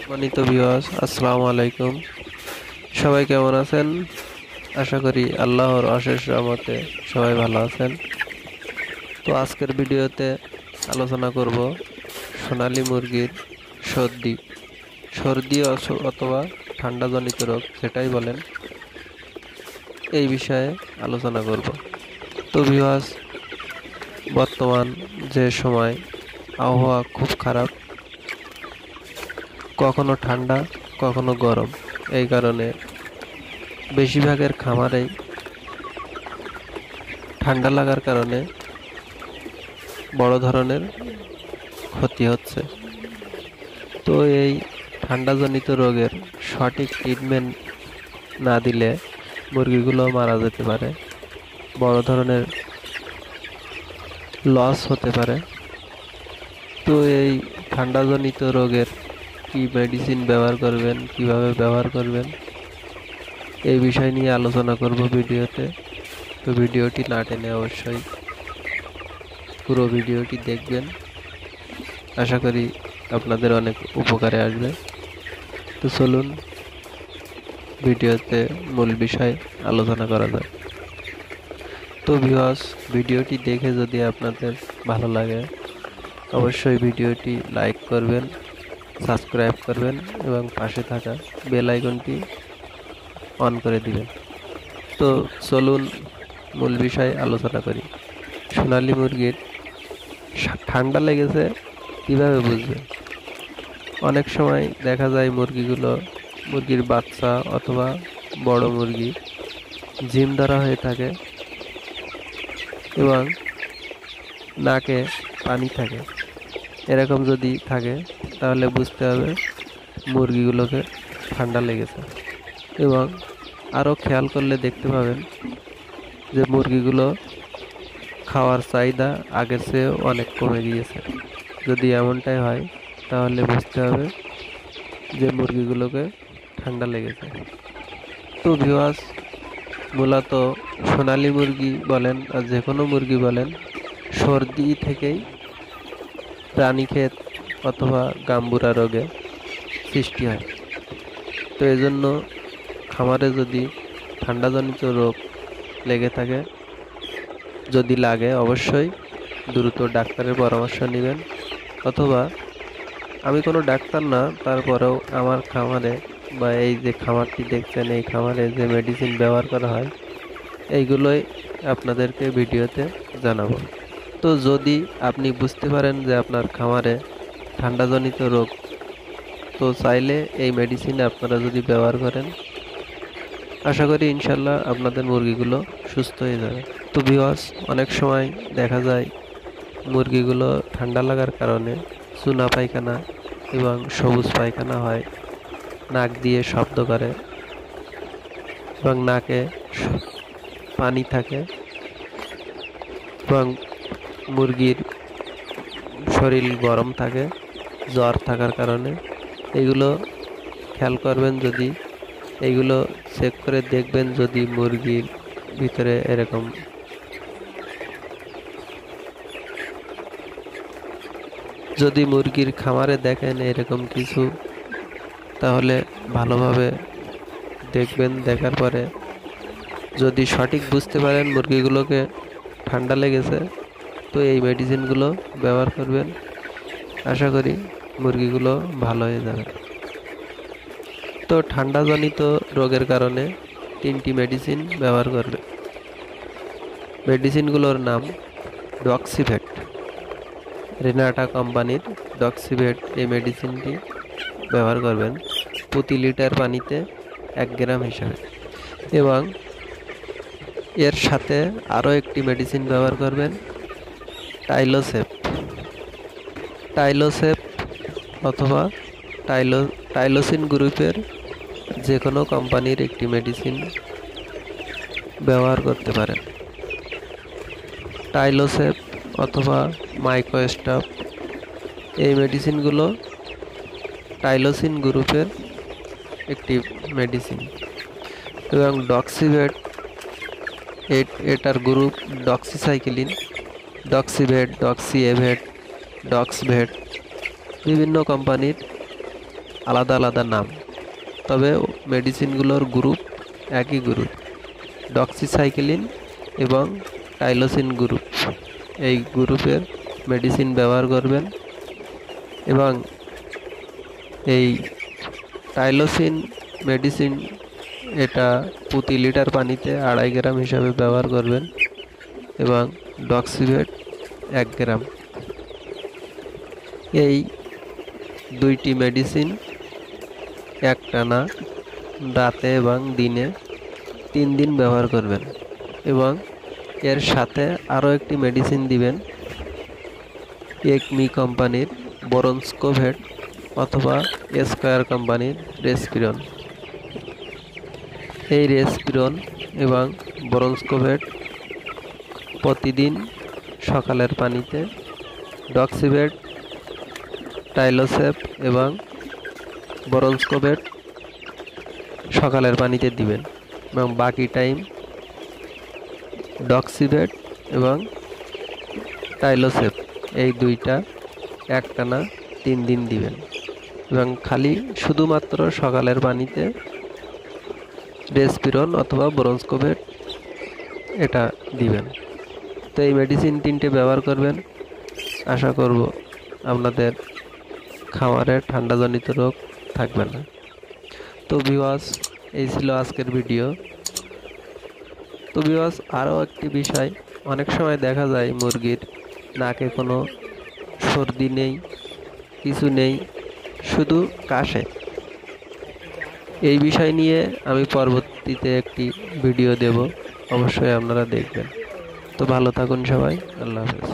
সম্মানিত ভিউয়ার্স, আসসালামু আলাইকুম। সবাই কেমন আছেন? আশা করি আল্লাহর অশেষ রহমতে সবাই ভালো আছেন। তো আজকের ভিডিওতে আলোচনা করব সোনালী মুরগির সর্দি সর্দি অথবা ঠান্ডাজনিত রোগ যেটাই বলেন, এই বিষয়ে আলোচনা করব। তো ভিউয়ার্স, বর্তমান যে সময় আবহাওয়া খুব খারাপ, কখনো ঠান্ডা কখনো গরম, এই কারণে বেশিরভাগের খামারেই ঠান্ডা লাগার কারণে বড় ধরনের ক্ষতি হচ্ছে। তো এই ঠান্ডাজনিত রোগের সঠিক ট্রিটমেন্ট না দিলে মুরগিগুলো মারা যেতে পারে, বড় ধরনের লস হতে পারে। তো এই ঠান্ডাজনিত রোগের কি মেডিসিন ব্যবহার করবেন, কিভাবে ব্যবহার করবেন, এই বিষয় নিয়ে আলোচনা করব ভিডিওতে। তো ভিডিওটি না টেনে অবশ্যই পুরো ভিডিওটি দেখবেন, আশা করি আপনাদের অনেক উপকারে আসবে। তো চলুন ভিডিওতে মূল বিষয় আলোচনা করা যাক। তো ভিউয়ার্স, ভিডিওটি দেখে যদি আপনাদের ভালো লাগে অবশ্যই ভিডিওটি লাইক করবেন, সাবস্ক্রাইব করবেন এবং পাশে থাকা বেল আইকনটি অন করে দিবেন। তো চলুন মূল বিষয় আলোচনা করি। সোনালী মুরগির ঠান্ডা লেগেছে কিভাবে বুঝবেন? অনেক সময় দেখা যায় মুরগির বাচ্চা অথবা বড় মুরগি ঝিম ধরা হয়ে থাকে এবং নাকে পানি থাকে। এরকম যদি থাকে তাহলে বুঝতে হবে মুরগিগুলোকে ঠান্ডা লেগেছে। এবং আরও খেয়াল করলে দেখতে পাবেন যে মুরগিগুলো খাওয়ার চাহিদা আগের চেয়ে অনেক কমে গিয়েছে। যদি এমনটাই হয় তাহলে বুঝতে হবে যে মুরগিগুলোকে ঠান্ডা লেগেছে। তো ভিউয়ার্স, মূলত সোনালী মুরগি বলেন আর যে কোনো মুরগি বলেন, সর্দি থেকেই রানীক্ষেত অথবা গাম্বুরা রোগে সৃষ্টি হয়। তো এজন্য খামারে যদি ঠান্ডাজনিত রোগ লেগে থাকে, যদি লাগে অবশ্যই দ্রুত ডাক্তারের পরামর্শ নেবেন। অথবা আমি কোনো ডাক্তার না, তারপরেও আমার খামারে বা এই যে খামারটি দেখছেন এই খামারে যে মেডিসিন ব্যবহার করা হয় এইগুলোই আপনাদেরকে ভিডিওতে জানাবো। তো যদি আপনি বুঝতে পারেন যে আপনার খামারে ঠান্ডাজনিত রোগ, তো চাইলে এই মেডিসিন আপনারা যদি ব্যবহার করেন আশা করি ইনশাল্লাহ আপনাদের মুরগিগুলো সুস্থ হয়ে যাবে। তো ভিউয়ার্স, অনেক সময় দেখা যায় মুরগিগুলো ঠান্ডা লাগার কারণে চুনা পায়খানা এবং সবুজ পায়খানা হয়, নাক দিয়ে শব্দ করে এবং নাকে পানি থাকে এবং মুরগির শরীর গরম থাকে জ্বর থাকার কারণে। এগুলো খেয়াল করবেন, যদি এইগুলো চেক করে দেখবেন যদি মুরগির ভিতরে এরকম যদি মুরগির খামারে দেখেন এরকম কিছু, তাহলে ভালোভাবে দেখবেন। দেখার পরে যদি সঠিক বুঝতে পারেন মুরগিগুলোকে ঠান্ডা লেগেছে, তো এই মেডিসিনগুলো ব্যবহার করবেন। আশা করি মুরগিগুলো ভালো হয়ে যাবে। তো ঠান্ডাজনিত রোগের কারণে 3টি মেডিসিন ব্যবহার করবে। মেডিসিনগুলোর নাম ডক্সিভেট, রেনাটা কোম্পানির ডক্সিভেট। এই মেডিসিনটি ব্যবহার করবেন প্রতি লিটার পানিতে 1 গ্রাম হিসাবে। এবং এর সাথে আরও একটি মেডিসিন ব্যবহার করবেন, টাইলোসেপ অথবা টাইলোসিন গ্রুপের যে কোনো কোম্পানির একটি মেডিসিন ব্যবহার করতে পারেন। টাইলোসেপ অথবা মাইক্রোস্টাপ, এই মেডিসিনগুলো টাইলোসিন গ্রুপের একটি মেডিসিন। এবং ডক্সিভেট, এটার গ্রুপ ডক্সিসাইক্লিন, ডক্সিভেট, ডক্সিএভেট, ডক্সভেট, বিভিন্ন কোম্পানির আলাদা আলাদা নাম, তবে মেডিসিনগুলোর গ্রুপ একই গ্রুপ, ডক্সিসাইক্লিন এবং টাইলোসিন গ্রুপ। এই গ্রুপের মেডিসিন ব্যবহার করবেন এবং এই টাইলোসিন মেডিসিন এটা প্রতি লিটার পানিতে 2.5 গ্রাম হিসাবে ব্যবহার করবেন এবং ডক্সিভেট 1 গ্রাম। এই দুইটি মেডিসিন একটানা রাতে এবং দিনে 3 দিন ব্যবহার করবেন এবং এর সাথে আরও একটি মেডিসিন দিবেন, একমি কোম্পানির বরন্সকোভেট অথবা স্কয়ার কোম্পানির রেসপিরন। এই রেসপিরন এবং বরন্সকোভেট প্রতিদিন সকালের পানিতে, ডক্সিভেট, টাইলোসেপ এবং বরন্সকোভেট সকালের পানিতে দিবেন এবং বাকি টাইম ডক্সিভেট এবং টাইলোসেপ এই দুইটা একটানা 3 দিন দিবেন এবং খালি শুধুমাত্র সকালের পানিতে রেসপিরন অথবা বরন্সকোভেট এটা দিবেন। তো এই মেডিসিন 3টে ব্যবহার করবেন। আশা করব আপনাদের খামারে ঠান্ডাজনিত রোগ থাকবে না। তো ভিউয়ার্স, এই ছিল আজকের ভিডিও। তো ভিউয়ার্স, আরও একটি বিষয়, অনেক সময় দেখা যায় মুরগির নাকে কোনো সর্দি নেই, কিছু নেই, শুধু কাশে। এই বিষয় নিয়ে আমি পরবর্তীতে একটি ভিডিও দেব, অবশ্যই আপনারা দেখবেন। তো ভালো থাকুন সবাই, আল্লাহ হাফেজ।